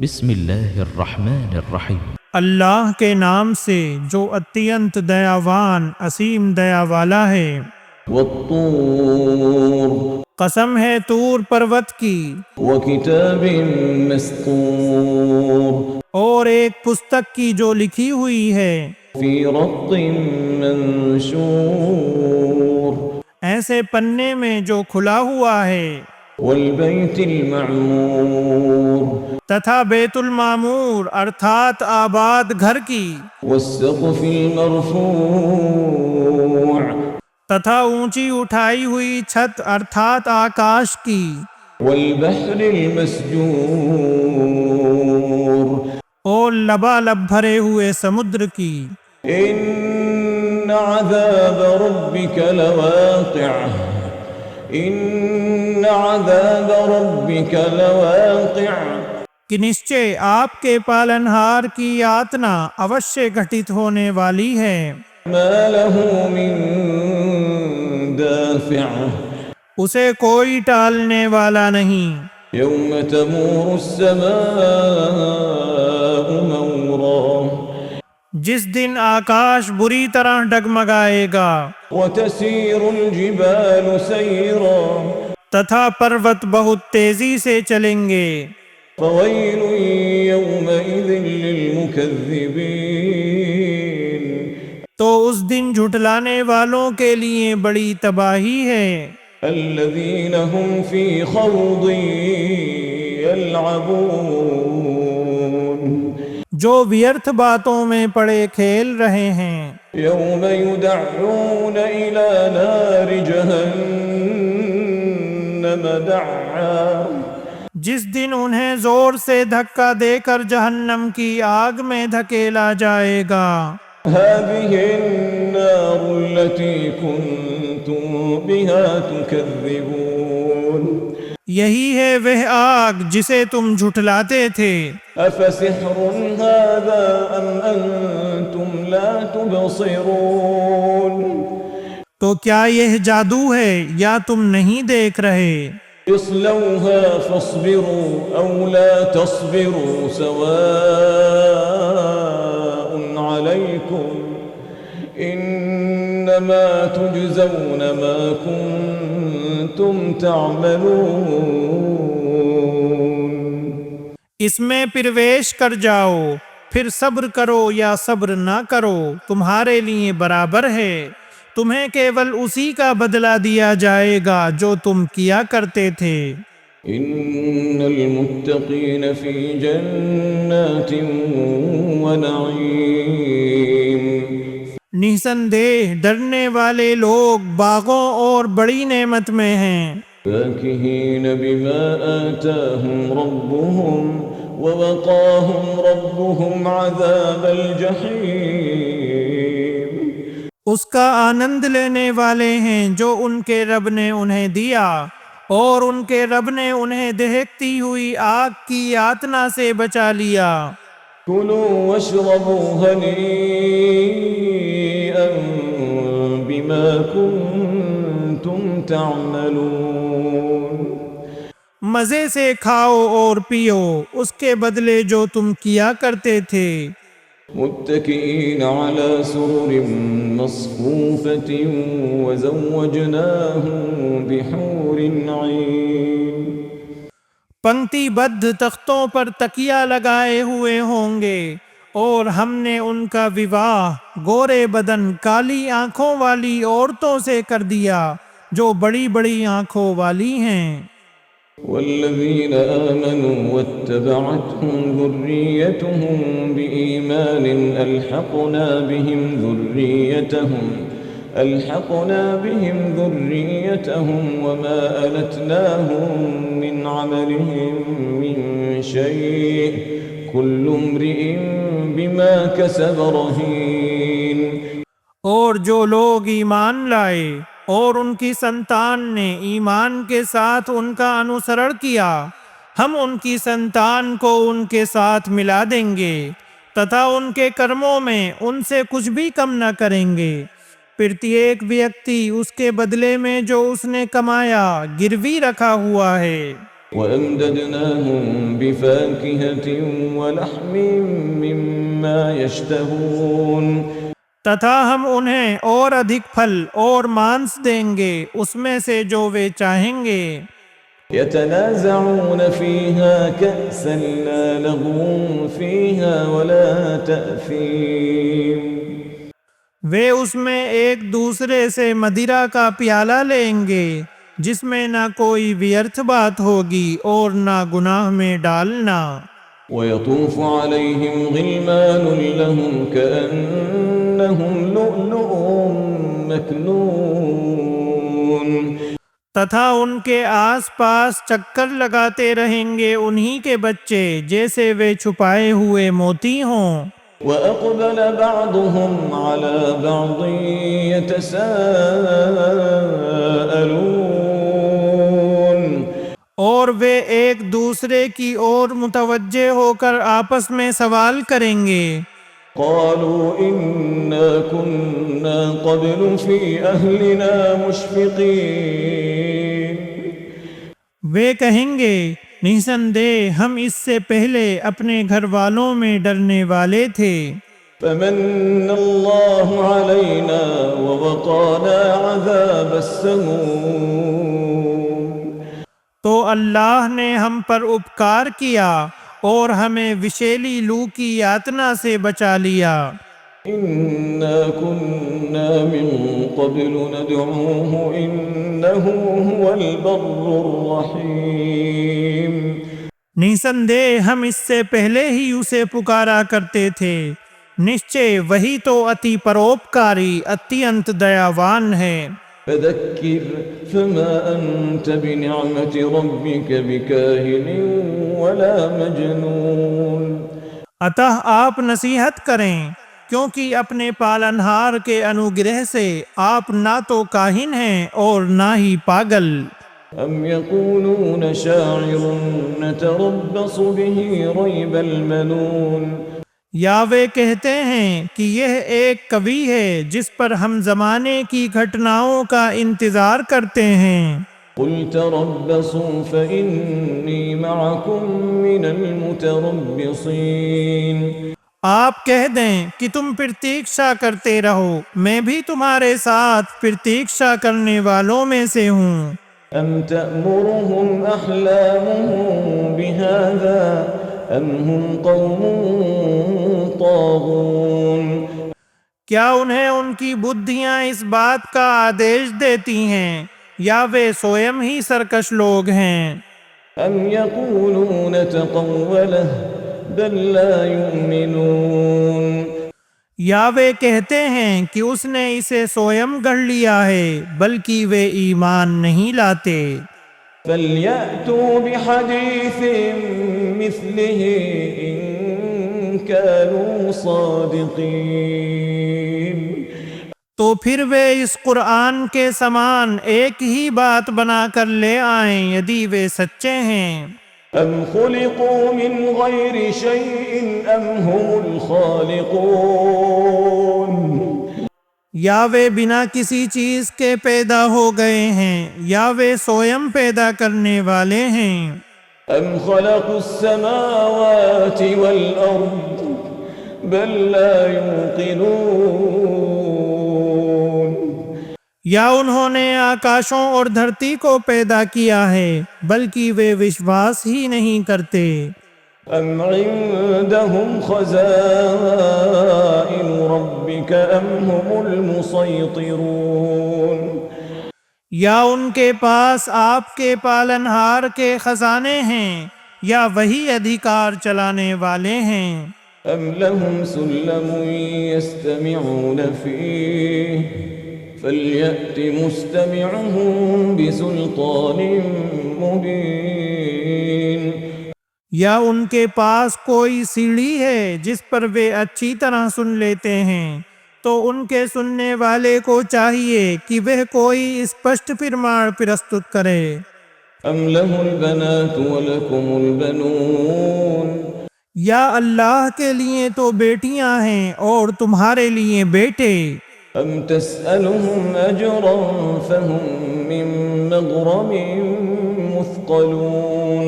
بسم اللہ الرحمن الرحیم۔ اللہ کے نام سے جو اتینت دیاوان اسیم دیا والا ہے۔ والطور قسم ہے طور پروت کی وکتاب مسطور اور ایک پستک کی جو لکھی ہوئی ہے، فی رق منشور ایسے پنے میں جو کھلا ہوا ہے، والبیت المعمور تتھا بیت المعمور ارتھات آباد گھر کی، والسقف المرفوع تتھا اونچی اٹھائی ہوئی چھت ارتھات آکاش کی، والبحر المسجور اور لبالب بھرے ہوئے سمندر کی۔ ان عذاب ربک لواقع ان عذاب ربک لواقع کہ نشچے آپ کے پالنہار کی یاتنا اوشے گھٹت ہونے والی ہے، ما له من دافع اسے کوئی ٹالنے والا نہیں۔ یوم تمور السماء مورا جس دن آکاش بری طرح ڈگمگائے گا، وتسیر الجبال سیرا تتھا پروت بہت تیزی سے چلیں گے۔ فویل یومئذ للمکذبین تو اس دن جھٹلانے والوں کے لیے بڑی تباہی ہے، الذین هم فی خوض یلعبون جو ویرتھ باتوں میں پڑے کھیل رہے ہیں۔ یوم یدعون الی نار جہنم دعا جس دن انہیں زور سے دھکا دے کر جہنم کی آگ میں دھکیلا جائے گا۔ هذه النار التي كنتم بها تكذبون یہی ہے وہ آگ جسے تم جھٹلاتے تھے۔ افسحر هذا ام انتم لا تبصرون تو کیا یہ جادو ہے یا تم نہیں دیکھ رہے؟ اصلوها فاصبروا او لا تصبروا سواء عليكم انما تجزون ما كنتم تعملون اس میں پرویش کر جاؤ، پھر صبر کرو یا صبر نہ کرو، تمہارے لیے برابر ہے، تمہیں کیول اسی کا بدلہ دیا جائے گا جو تم کیا کرتے تھے۔ ان المتقین فی جنات ونعیم نسندہ ڈرنے والے لوگ باغوں اور بڑی نعمت میں ہیں، فاکہین بما آتاہم ربهم ووقاہم ربهم عذاب الجحیم اس کا آنند لینے والے ہیں جو ان کے رب نے انہیں دیا، اور ان کے رب نے انہیں دہکتی ہوئی آگ کی یاتنا سے بچا لیا۔ کلوا واشربوا ہنیئا بما کنتم تعملون مزے سے کھاؤ اور پیو اس کے بدلے جو تم کیا کرتے تھے۔ متکئین علی سرر مصفوفۃ وزوجناہم بحور عین پنکتی بدھ تختوں پر تکیہ لگائے ہوئے ہوں گے، اور ہم نے ان کا وواہ گورے بدن کالی آنکھوں والی عورتوں سے کر دیا جو بڑی بڑی آنکھوں والی ہیں۔ والذین آمنوا واتبعتهم ذریتهم بإیمان ألحقنا بهم ذریتهم وما ألتناهم من عملهم من شيء كل امرئ بما كسب رهین اور جو لوگ ایمان لائے اور ان کی سنتان نے ایمان کے ساتھ ان کا انوسرن کیا، ہم ان کی سنتان کو ان کے ساتھ ملا دیں گے، تتھا ان کے کرموں میں ان سے کچھ بھی کم نہ کریں گے۔ پرتیک ویکتی اس کے بدلے میں جو اس نے کمایا گروی رکھا ہوا ہے۔ وأمددناهم بفاكهة ولحم مما يشتهون تتھا ہم انہیں اور ادھک پھل اور مانس دیں گے اس میں سے جو وہ چاہیں گے۔ يتنازعون فيها كأسا لا لغو فيها ولا تأثيم وہ اس میں ایک دوسرے سے مدیرہ کا پیالہ لیں گے جس میں نہ کوئی ویرتھ بات ہوگی اور نہ گناہ میں ڈالنا۔ ويطوف عليهم غلمان لهم كأنهم لؤلؤ مكنون تتھا ان کے آس پاس چکر لگاتے رہیں گے انہی کے بچے جیسے وہ چھپائے ہوئے موتی ہوں۔ وأقبل بعضهم على بعض يتساءلون اور وہ ایک دوسرے کی اور متوجہ ہو کر آپس میں سوال کریں گے۔ قالوا إنا كنا قبل في أهلنا مشفقين وہ کہیں گے نسندے ہم اس سے پہلے اپنے گھر والوں میں ڈرنے والے تھے۔ فمن الله علينا ووقانا عذاب السموم تو اللہ نے ہم پر اپکار کیا اور ہمیں وشیلی لو کی یاتنا سے بچا لیا۔ إنا كنا من قبل ندعوه إنه هو البر الرحيم نسندے ہم اس سے پہلے ہی اسے پکارا کرتے تھے، نشچے وہی تو اتی پروپکاری اتینت دیاوان ہے۔ فذكر فما أنت بنعمة ربك بكاهن ولا مجنون اتہ آپ نصیحت کریں کیونکہ اپنے پالنہار کے انوگرہ سے آپ نہ تو کاہن ہیں اور نہ ہی پاگل۔ أم يقولون شاعر نتربص به ريب المنون یا وہ کہتے ہیں کہ یہ ایک کوی ہے جس پر ہم زمانے کی گھٹناؤں کا انتظار کرتے ہیں۔ قل تربصوا فإني معكم من المتربصين آپ کہہ دیں کہ تم پرتیکشا کرتے رہو، میں بھی تمہارے ساتھ پرتیکشا کرنے والوں میں سے ہوں۔ أم تأمرهم أحلامهم بهذا أم هم قوم طاغون کیا انہیں ان کی بدھیاں اس بات کا آدیش دیتی ہیں یا وہ سوئم ہی سرکش لوگ ہیں؟ أم يقولون تقوله بل لا يؤمنون یا وہ کہتے ہیں کہ اس نے اسے سوئم گڑھ لیا ہے بلکہ وہ ایمان نہیں لاتے۔ فَلْيَأْتُوا بِحَدِيثٍ مِثْلِهِ إِن كَانُوا صَادِقِينَ تو پھر وہ اس قرآن کے سمان ایک ہی بات بنا کر لے آئیں یدی وہ سچے ہیں۔ أَمْ خُلِقُوا مِنْ غَيْرِ شَيْءٍ أَمْ هُمُ الْخَالِقُونَ یا وہ بنا کسی چیز کے پیدا ہو گئے ہیں یا وہ سوئم پیدا کرنے والے ہیں۔ أَمْ خَلَقُوا السَّمَاوَاتِ وَالْأَرْضِ بَل لَّا يُوقِنُونَ یا انہوں نے آکاشوں اور دھرتی کو پیدا کیا ہے بلکہ وہ وشواس ہی نہیں کرتے۔ أَمْ عِندَهُمْ خَزَائِنُ رَبِّكَ أَمْ هُمُ الْمُصَيْطِرُونَ یا ان کے پاس آپ کے پالنہار کے خزانے ہیں یا وہی ادھیکار چلانے والے ہیں۔ أَمْ لَهُمْ سُلَّمٌ يَسْتَمِعُونَ فِيهِ فَلْيَأْتِ مُسْتَمِعُهُم بِسُلْطَانٍ مُبِينٍ یا ان کے پاس کوئی سیڑھی ہے جس پر وہ اچھی طرح سن لیتے ہیں تو ان کے سننے والے کو چاہیے کہ وہ کوئی اسپشٹ فرمان پرستت کرے۔ أَمْ لَهُ الْبَنَاتُ وَلَكُمُ الْبَنُونَ یا اللہ کے لیے تو بیٹیاں ہیں اور تمہارے لیے بیٹے۔ أَمْ تَسْأَلُهُمْ أَجْرًا فَهُمْ مِنْ مَغْرَمٍ مُثْقَلُونَ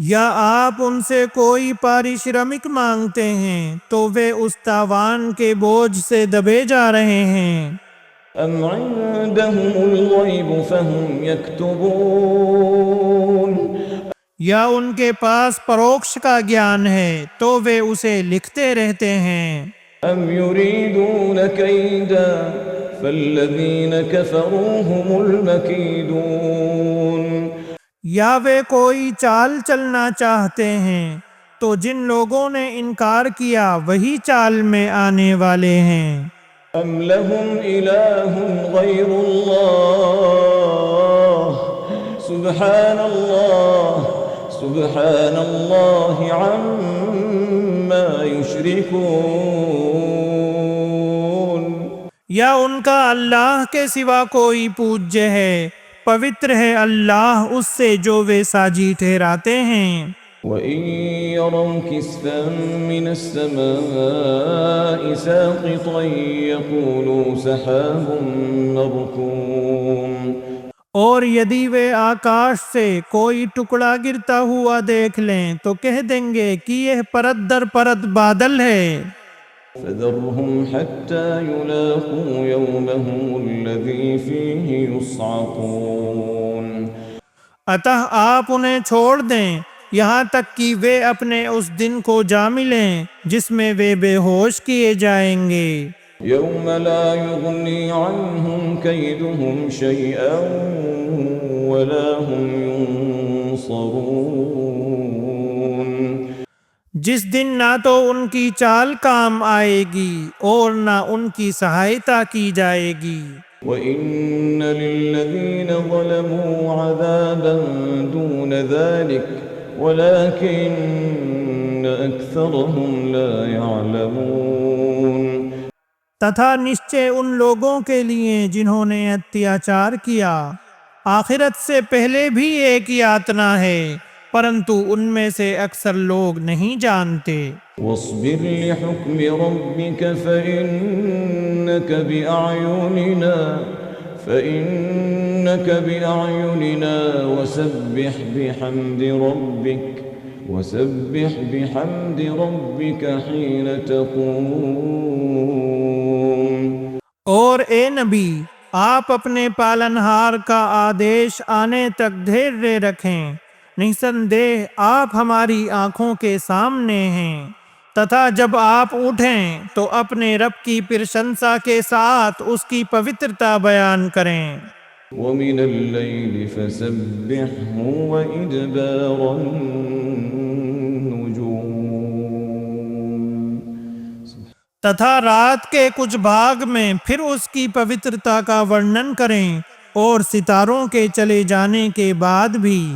یا آپ ان سے کوئی پارشرمک مانگتے ہیں تو وہ اس تاوان کے بوجھ سے دبے جا رہے ہیں۔ أم عندهم الغيب فهم يكتبون یا ان کے پاس پروکش کا گیان ہے تو وہ اسے لکھتے رہتے ہیں۔ أم يريدون كيدا فالذين كفروا هم المكيدون یا وہ کوئی چال چلنا چاہتے ہیں تو جن لوگوں نے انکار کیا وہی چال میں آنے والے ہیں۔ أم لهم إله غير الله سبحان الله عما يشركون یا ان کا اللہ کے سوا کوئی پوجیہ ہے، پوتر ہے اللہ اس سے جو وہ ساجی ٹھہراتے ہیں۔ وَإِن يَرَوْا كِسْفًا مِّنَ السَّمَاءِ سَاقِطًا يَقُولُوا سَحَابٌ مَّرْكُومٌ اور یدی وہ آکاش سے کوئی ٹکڑا گرتا ہوا دیکھ لیں تو کہہ دیں گے کہ یہ پرت در پرت بادل ہے۔ فَذَرْهُمْ حَتَّى يُلَاقُوا يَوْمَهُمُ الَّذِي فِيهِ يُصْعَقُونَ اتہ آپ انہیں چھوڑ دیں یہاں تک کہ وہ اپنے اس دن کو جا ملیں جس میں وہ بے ہوش کیے جائیں گے۔ يَوْمَ لَا يُغْنِي عَنْهُمْ كَيْدُهُمْ شَيْئًا وَلَا هُمْ يُنصَرُونَ جس دن نہ تو ان کی چال کام آئے گی اور نہ ان کی سہایتا کی جائے گی۔ وَإِنَّ لِلَّذِينَ ظَلَمُوا عَذَابًا دُونَ ذَلِكَ وَلَكِنَّ أَكْثَرَهُمْ لَا يَعْلَمُونَ تتھا نشچے ان لوگوں کے لیے جنہوں نے اتیاچار کیا آخرت سے پہلے بھی ایک یاتنا ہے، پرنتو ان میں سے اکثر لوگ نہیں جانتے۔ وَاصْبِرْ لِحُكْمِ رَبِّكَ فَإِنَّكَ بِأَعْيُنِنَا وَسَبِّحْ بِحَمْدِ رَبِّكَ حِينَ تَقُومُ اور اے نبی آپ اپنے پالنہار کا آدیش آنے تک دھیرے رکھیں، نسندیہ آپ ہماری آنکھوں کے سامنے ہیں، تتھا جب آپ اٹھیں تو اپنے رب کی پرشنسا کے ساتھ اس کی پوترتا بیان کریں۔ وَمِنَ اللَّيْلِ فَسَبِّحْهُ وَإِدْبَارَ النُّجُومِ تتھا رات کے کچھ بھاگ میں پھر اس کی پوترتا کا ورنن کریں اور ستاروں کے چلے جانے کے بعد بھی۔